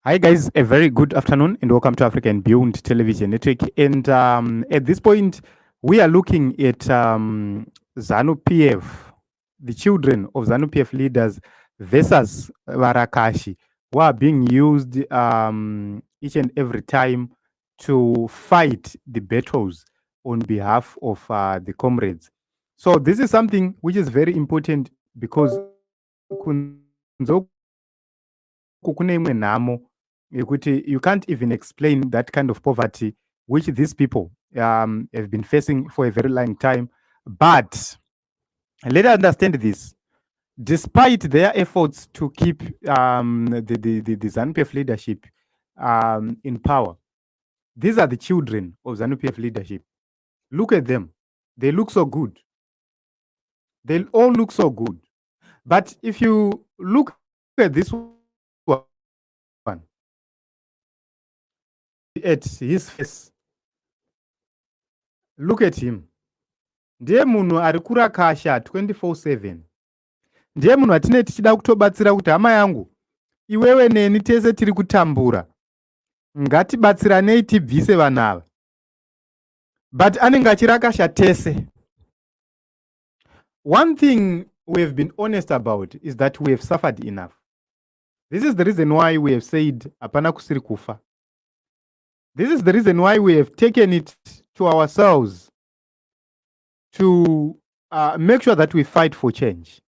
Hi guys, a very good afternoon and welcome to African Beyond Television Network. And at this point, we are looking at ZANU PF, the children of ZANU PF leaders versus Varakashi, who are being used each and every time to fight the battles on behalf of the comrades. So this is something which is very important because kune imwe nhamo yekuti you can't even explain that kind of poverty which these people have been facing for a very long time. But let us understand this. Despite their efforts to keep the ZANU-PF leadership in power, these are the children of ZANU-PF leadership. Look at them. They look so good. They all look so good. But if you look at this one, at his face, look at him. Ndiye munhu ari kurakasha 24/7. Ndiye munhu atine tichida kutobatsira kuti hama yangu, iwewe neni tese tiri kutambura, ngatibatsiranei tibvise vanhu ava. But anenge achirakasha tese. One thing we have been honest about is that we have suffered enough. This is the reason why we have said hapana kusiri kufa. This is the reason why we have taken it to ourselves to make sure that we fight for change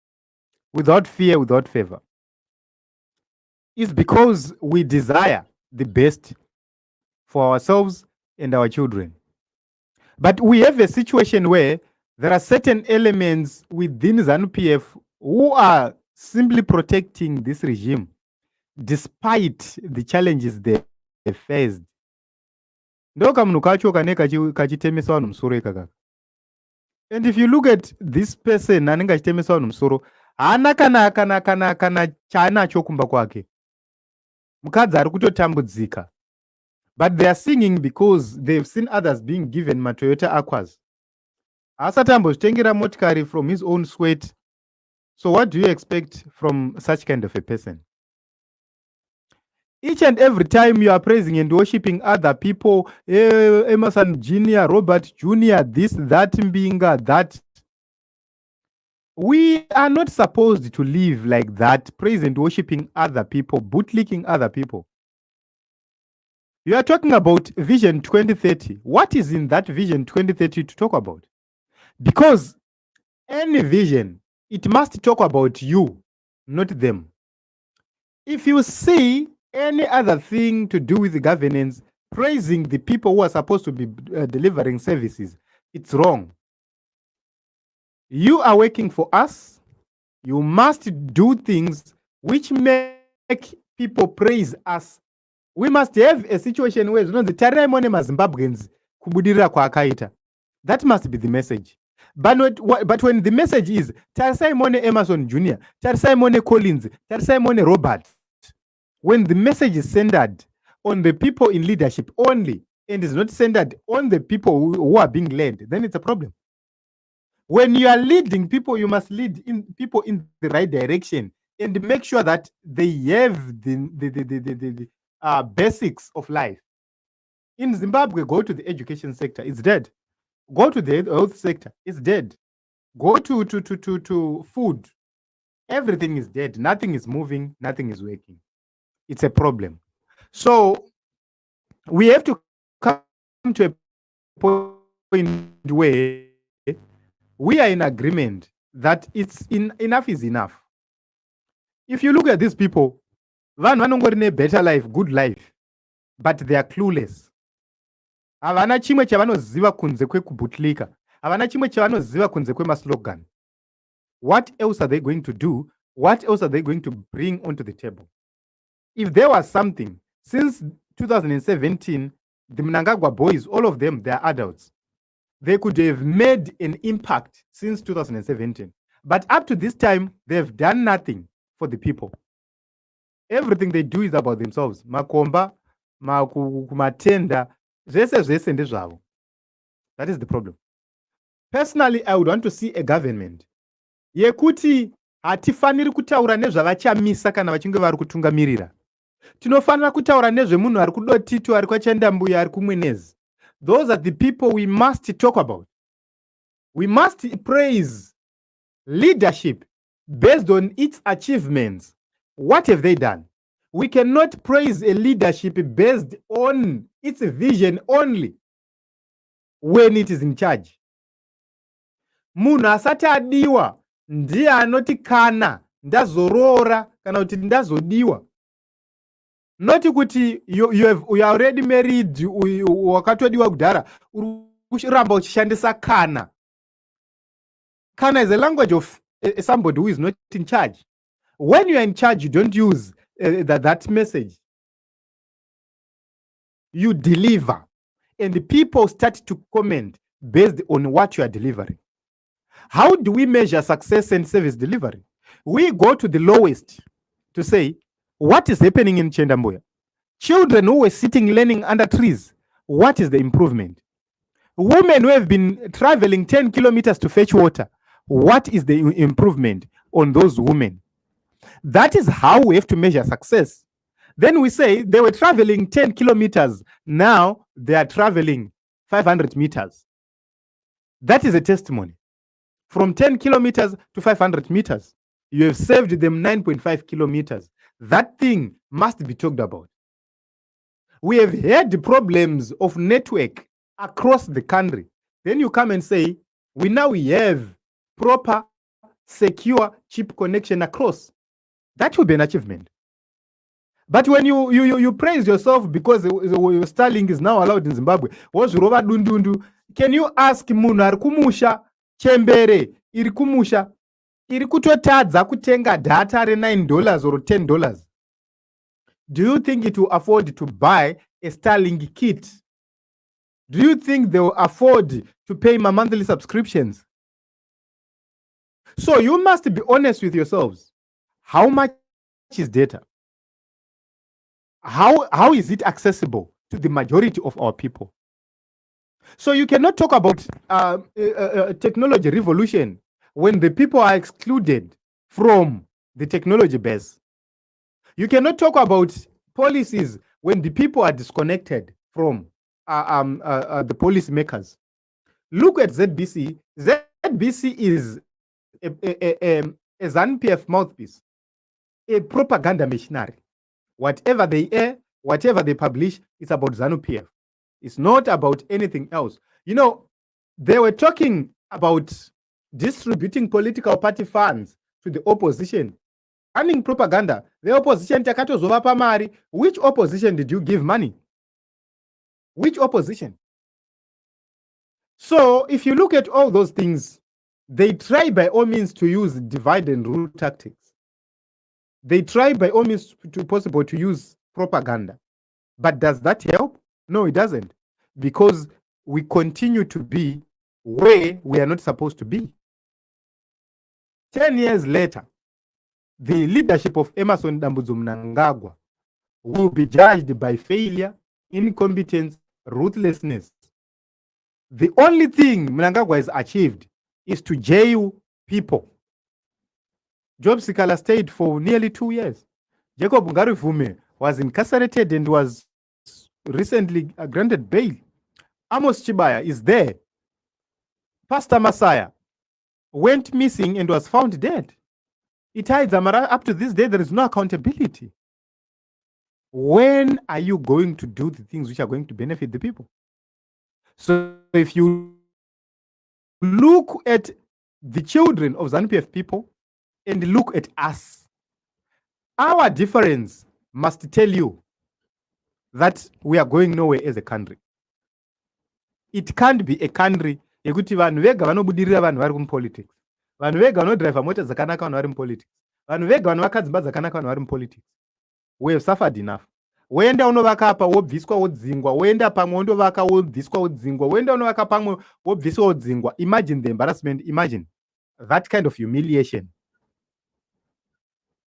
without fear, without favor. It's because we desire the best for ourselves and our children. But we have a situation where there are certain elements within ZANU-PF who are simply protecting this regime despite the challenges they have faced. Ndoka munhu kacho kanenge kachitemesa vanhu musoro ikaka. And if you look at this person anenge achitemesa vanhu musoro, haana kana chaanacho kumba kwake. Mukadzi ari kutotambudzika. But they are singing because they've seen others being given Toyota Aquas. Asati ambozvitengera motikari from his own sweat. So what do you expect from such kind of a person? Each and every time you are praising and worshipping other people, Emerson Jr., Robert Jr., this, that, Mbinga, that. We are not supposed to live like that, praising and worshipping other people, bootlicking other people. You are talking about Vision 2030. What is in that Vision 2030 to talk about? Because any vision, it must talk about you, not them. If you see any other thing to do with the governance, praising the people who are supposed to be delivering services, it's wrong. You are working for us. You must do things which make people praise us. We must have a situation where the Zimbabweans kubudirira kwakaita. That must be the message. But when the message is Tarisai Mone Emerson Jr., Tarisai Mone Collins, Tarisai Mone Robert, when the message is centered on the people in leadership only and is not centered on the people who are being led, then it's a problem. When you are leading people, you must lead people in the right direction and make sure that they have the basics of life. In Zimbabwe, go to the education sector, it's dead. Go to the health sector, it's dead. Go to food, everything is dead. Nothing is moving, nothing is working. It's a problem. So we have to come to a point where we are in agreement that enough is enough. If you look at these people, Vanhu vanongorine better life, good life, but they are clueless. Havana chimwe chavanoziva kunze kwekubutlika. Havana chimwe chavanoziva kunze kwemaslogan. What else are they going to do? What else are they going to bring onto the table? If there was something, since 2017, the Mnangagwa boys, all of them, they are adults. They could have made an impact since 2017. But up to this time, they've done nothing for the people. Everything they do is about themselves. Makomba, matenda, zvese ndezvavo. That is the problem. Personally, I would want to see a government yekuti hatifaniri kutaura nezvavachamisa kana vachinge vari kutungamirira. Tinofanira kutaura nezvemunhu ari kudotito, ari kwachandambuya, ari kumwenezi. Those are the people we must talk about. We must praise leadership based on its achievements. What have they done? We cannot praise a leadership based on its vision only when it is in charge. Munhu asati adiwa ndiye anoti kana ndazorora kana kuti ndazodiwa. Not kuti you are already married, wakatodiwa kudhara, uramba uchishandisa kana. Kana is a language of somebody who is not in charge. When you are in charge, you don't use that message. You deliver. And the people start to comment based on what you are delivering. How do we measure success and service delivery? We go to the lowest to say, what is happening in Chandambuya? Children who were sitting learning under trees, what is the improvement? Women who have been traveling 10 kilometers to fetch water, what is the improvement on those women? That is how we have to measure success. Then we say they were traveling 10 kilometers. Now they are traveling 500 meters. That is a testimony. From 10 kilometers to 500 meters, you have saved them 9.5 kilometers. That thing must be talked about. We have had problems of network across the country. Then you come and say, we have proper, secure, cheap connection across. That will be an achievement. But when you praise yourself because Starlink is now allowed in Zimbabwe, can you ask munhu ari kumusha chembere iri kumusha iri kutotadza kutenga data re$9 or $10? Do you think it will afford to buy a Starlink kit? Do you think they will afford to pay my monthly subscriptions? So you must be honest with yourselves. How much is data? How is it accessible to the majority of our people? So you cannot talk about technology revolution when the people are excluded from the technology base. You cannot talk about policies when the people are disconnected from the policy makers. Look at ZBC. ZBC is a ZANU PF mouthpiece, a propaganda machinery. Whatever they air, whatever they publish, it's about ZANU PF. It's not about anything else. You know, they were talking about distributing political party funds to the opposition. Running propaganda. The opposition takatozovapa mari. Which opposition did you give money? Which opposition? So if you look at all those things, they try by all means to use divide and rule tactics. They try by all means possible to use propaganda. But does that help? No, it doesn't. Because we continue to be where we are not supposed to be. 10 years later, the leadership of Emmerson Dambudzo Mnangagwa will be judged by failure, incompetence, ruthlessness. The only thing Mnangagwa has achieved is to jail people. Job Sikala stayed for nearly 2 years. Jacob Ngarivume was incarcerated and was recently granted bail. Amos Chibaya is there. Pastor Messiah went missing and was found dead. Itai Zamara, up to this day, there is no accountability. When are you going to do the things which are going to benefit the people? So if you look at the children of ZANU PF people and look at us, our difference must tell you that we are going nowhere as a country. It can't be a country yekuti vanhu vega vanobudirira vanhu vari mupolitics. Vanhu vega vanodriva mota dzakanaka vanhu vari mupolitics. Vanhu vega vanovaka dzimba dzakanaka vanhu vari mupolitics. We have suffered enough. Woenda unovaka apa wobviswa wodzingwa, woenda pamwe wondovaka wobviswa wodzingwa, woenda unovaka pamwe wobviswa wodzingwa. Imagine the embarrassment, imagine that kind of humiliation.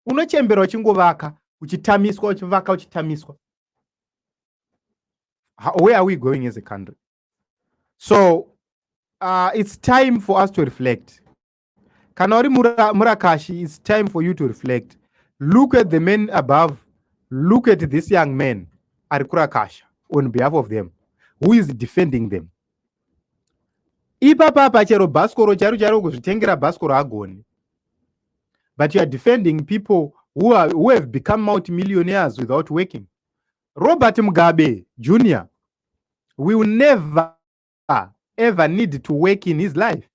Unochembera uchingovaka, uchitamiswa, uchivaka uchitamiswa. Where are we going as a country? So it's time for us to reflect. Kanori Murakashi, it's time for you to reflect. Look at the men above Look at this young man, Varakashi, on behalf of them, who is defending them. Ipapapa chero bhaskoro charo kuzvitengera bhaskoro agoni. But you are defending people who have become multimillionaires without working. Robert Mugabe Jr. will never ever need to work in his life.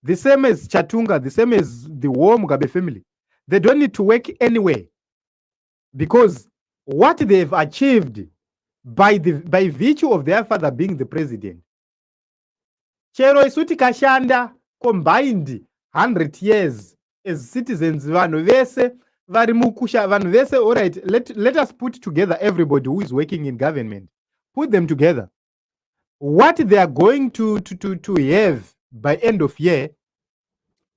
The same as Chatunga, the same as the whole Mugabe family. They don't need to work anywhere because what they've achieved by virtue of their father being the president. Chero isuti kashanda combined 100 years as citizens vanhu vese vari mukusha vanhu vese. All right, let us put together everybody who is working in government, put them together. What they are going to have by end of year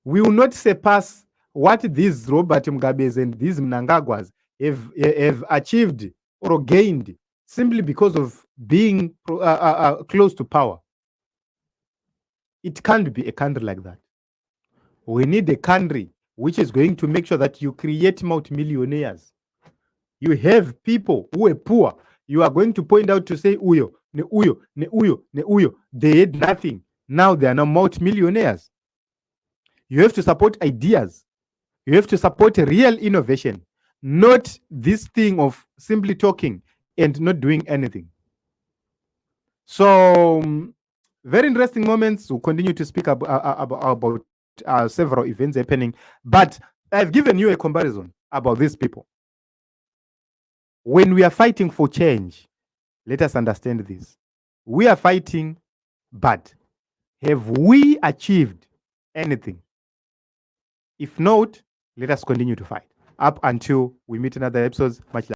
will not surpass what these Robert Mugabes and these Mnangagwas have achieved or gained simply because of being close to power. It can't be a country like that. We need a country which is going to make sure that you create multimillionaires. You have people who are poor. You are going to point out to say, uyo, ne uyo, ne uyo, ne uyo. They had nothing. Now they are now multimillionaires. You have to support ideas. You have to support a real innovation, not this thing of simply talking and not doing anything. So, very interesting moments. We'll continue to speak about several events happening, but I've given you a comparison about these people. When we are fighting for change, let us understand this. We are fighting, but have we achieved anything? If not, let us continue to fight up until we meet in other episodes. Much love.